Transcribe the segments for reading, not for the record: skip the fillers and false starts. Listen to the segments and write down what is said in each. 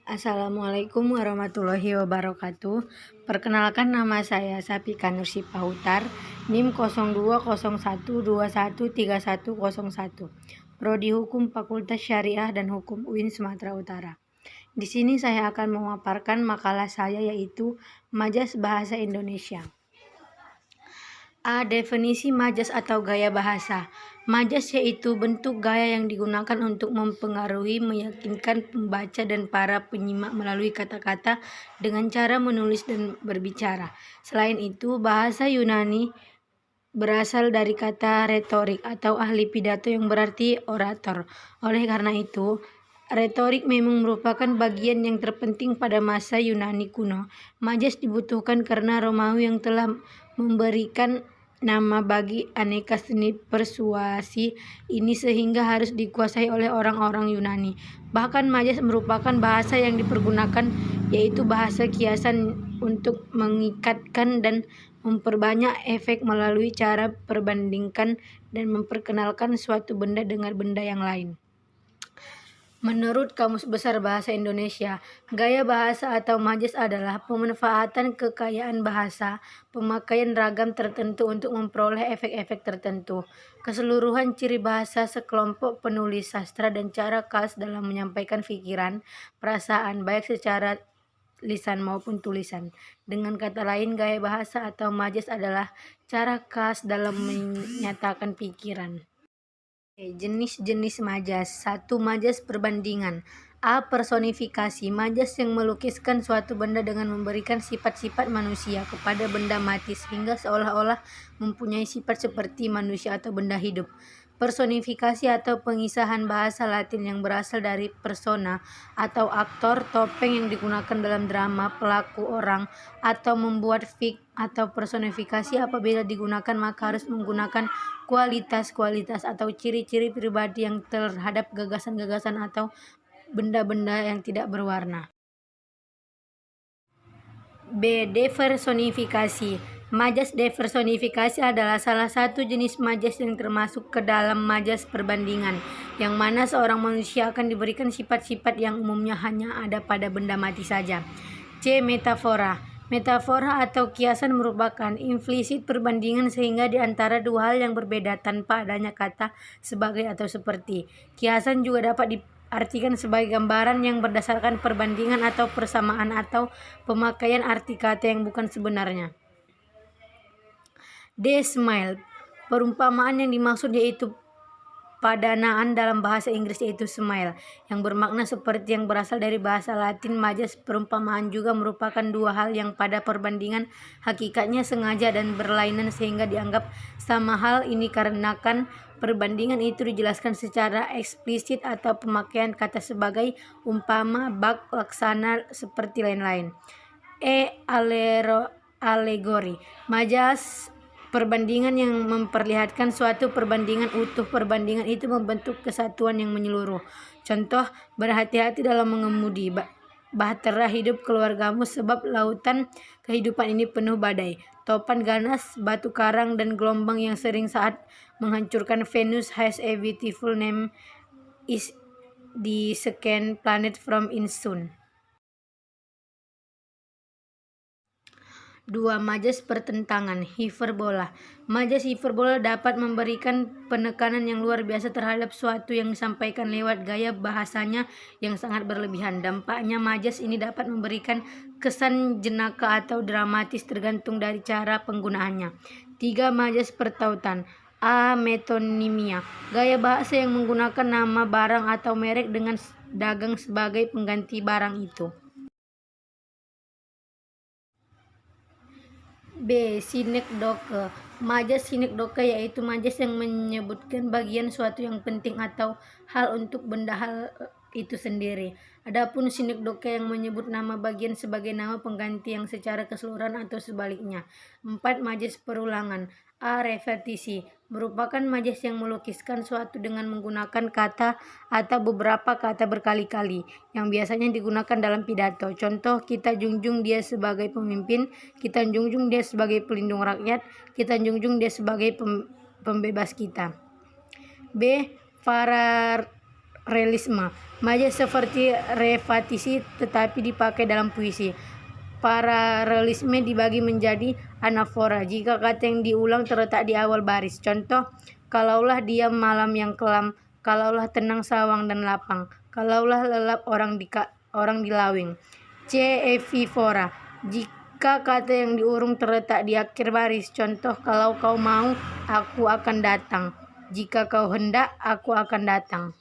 Assalamualaikum warahmatullahi wabarakatuh. Perkenalkan, nama saya Sapika Nursipahutar, NIM 0201213101, Prodi Hukum Fakultas Syariah dan Hukum UIN Sumatera Utara. Di sini saya akan memaparkan makalah saya, yaitu Majas Bahasa Indonesia. A. Definisi majas atau gaya bahasa. Majas yaitu bentuk gaya yang digunakan untuk mempengaruhi, meyakinkan pembaca dan para penyimak melalui kata-kata dengan cara menulis dan berbicara. Selain itu, bahasa Yunani berasal dari kata retorik atau ahli pidato yang berarti orator. Oleh karena itu, retorik memang merupakan bagian yang terpenting pada masa Yunani kuno. Majas dibutuhkan karena Romawi yang telah memberikan nama bagi aneka seni persuasi ini sehingga harus dikuasai oleh orang-orang Yunani. Bahkan majas merupakan bahasa yang dipergunakan, yaitu bahasa kiasan untuk mengikatkan dan memperbanyak efek melalui cara perbandingkan dan memperkenalkan suatu benda dengan benda yang lain. Menurut Kamus Besar Bahasa Indonesia, gaya bahasa atau majas adalah pemanfaatan kekayaan bahasa, pemakaian ragam tertentu untuk memperoleh efek-efek tertentu, keseluruhan ciri bahasa sekelompok penulis sastra dan cara khas dalam menyampaikan pikiran, perasaan, baik secara lisan maupun tulisan. Dengan kata lain, gaya bahasa atau majas adalah cara khas dalam menyatakan pikiran. Jenis-jenis majas. 1. Majas perbandingan. A. Personifikasi. Majas yang melukiskan suatu benda dengan memberikan sifat-sifat manusia kepada benda mati sehingga seolah-olah mempunyai sifat seperti manusia atau benda hidup. Personifikasi atau pengisahan bahasa Latin yang berasal dari persona atau aktor, topeng yang digunakan dalam drama, pelaku orang, atau membuat fik atau personifikasi apabila digunakan maka harus menggunakan kualitas-kualitas atau ciri-ciri pribadi yang terhadap gagasan-gagasan atau benda-benda yang tidak berwarna. B. Depersonifikasi. Majas depersonifikasi adalah salah satu jenis majas yang termasuk ke dalam majas perbandingan, yang mana seorang manusia akan diberikan sifat-sifat yang umumnya hanya ada pada benda mati saja. C. Metafora. Metafora atau kiasan merupakan implisit perbandingan sehingga di antara dua hal yang berbeda tanpa adanya kata sebagai atau seperti. Kiasan juga dapat diartikan sebagai gambaran yang berdasarkan perbandingan atau persamaan atau pemakaian arti kata yang bukan sebenarnya. D. Smile. Perumpamaan yang dimaksud yaitu padanaan dalam bahasa Inggris, yaitu smile, yang bermakna seperti yang berasal dari bahasa Latin. Majas perumpamaan juga merupakan dua hal yang pada perbandingan hakikatnya sengaja dan berlainan sehingga dianggap sama. Hal ini karenakan perbandingan itu dijelaskan secara eksplisit atau pemakaian kata sebagai umpama, bak, laksana, seperti lain-lain. E. Alegori. Majas perbandingan yang memperlihatkan suatu perbandingan utuh. Perbandingan itu membentuk kesatuan yang menyeluruh. Contoh, berhati-hati dalam mengemudi. Bahtera hidup keluargamu sebab lautan kehidupan ini penuh badai. Topan ganas, batu karang, dan gelombang yang sering saat menghancurkan Venus has a beautiful name, is the second planet from in sun. 2. Majas pertentangan. Hiperbola. Majas hiperbola dapat memberikan penekanan yang luar biasa terhadap suatu yang disampaikan lewat gaya bahasanya yang sangat berlebihan. Dampaknya, majas ini dapat memberikan kesan jenaka atau dramatis tergantung dari cara penggunaannya. 3. Majas pertautan. A. Metonimia. Gaya bahasa yang menggunakan nama barang atau merek dengan dagang sebagai pengganti barang itu. B. Sinekdoke. Majas sinekdoke yaitu majas yang menyebutkan bagian suatu yang penting atau hal untuk benda hal itu sendiri. Adapun sinekdoke yang menyebut nama bagian sebagai nama pengganti yang secara keseluruhan atau sebaliknya. 4. Majas perulangan. A. Repetisi. Merupakan majas yang melukiskan suatu dengan menggunakan kata atau beberapa kata berkali-kali, yang biasanya digunakan dalam pidato. Contoh, kita junjung dia sebagai pemimpin, kita junjung dia sebagai pelindung rakyat, kita junjung dia sebagai pembebas kita. B. realisme. Majas seperti repetisi tetapi dipakai dalam puisi. Paralelisme dibagi menjadi anafora jika kata yang diulang terletak di awal baris. Contoh, kalaulah diam malam yang kelam, kalaulah tenang sawang dan lapang, kalaulah lelap orang di lawing. C. Epifora jika kata yang diurung terletak di akhir baris. Contoh, kalau kau mau, aku akan datang. Jika kau hendak, aku akan datang.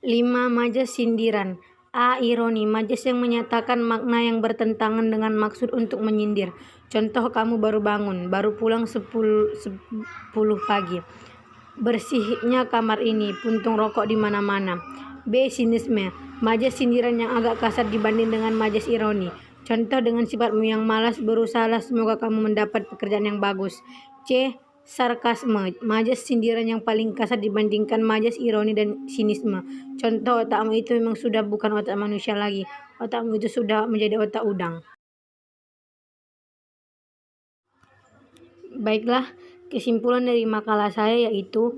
5. Majas sindiran. A. Ironi, majas yang menyatakan makna yang bertentangan dengan maksud untuk menyindir. Contoh, kamu baru bangun, baru pulang 10 pagi. Bersihnya kamar ini, puntung rokok di mana-mana. B. Sinisme, majas sindiran yang agak kasar dibanding dengan majas ironi. Contoh, dengan sifatmu yang malas, berusahalah semoga kamu mendapat pekerjaan yang bagus. C. Sarkasme, majas sindiran yang paling kasar dibandingkan majas ironi dan sinisme. Contoh, otakmu itu memang sudah bukan otak manusia lagi. Otakmu itu sudah menjadi otak udang. Baiklah, kesimpulan dari makalah saya yaitu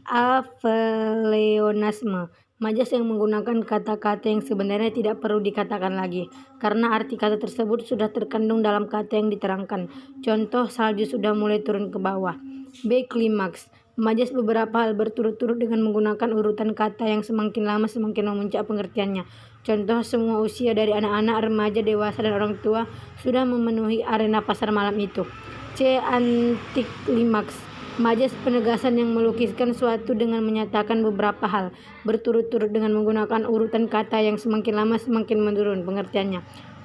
apleonasme, majas yang menggunakan kata-kata yang sebenarnya tidak perlu dikatakan lagi, karena arti kata tersebut sudah terkandung dalam kata yang diterangkan. Contoh, salju sudah mulai turun ke bawah. B. Klimaks, majas beberapa hal berturut-turut dengan menggunakan urutan kata yang semakin lama semakin memuncak pengertiannya. Contoh, semua usia dari anak-anak, remaja, dewasa, dan orang tua sudah memenuhi arena pasar malam itu. C. Antiklimaks, majas penegasan yang melukiskan suatu dengan menyatakan beberapa hal berturut-turut dengan menggunakan urutan kata yang semakin lama semakin menurun pengertiannya.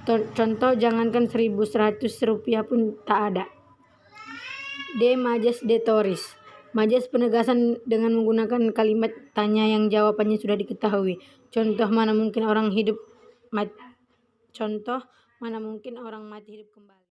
Contoh, jangankan 1.100 rupiah pun tak ada. D. Majas detoris, majas penegasan dengan menggunakan kalimat tanya yang jawabannya sudah diketahui. Contoh, mana mungkin orang mati hidup kembali.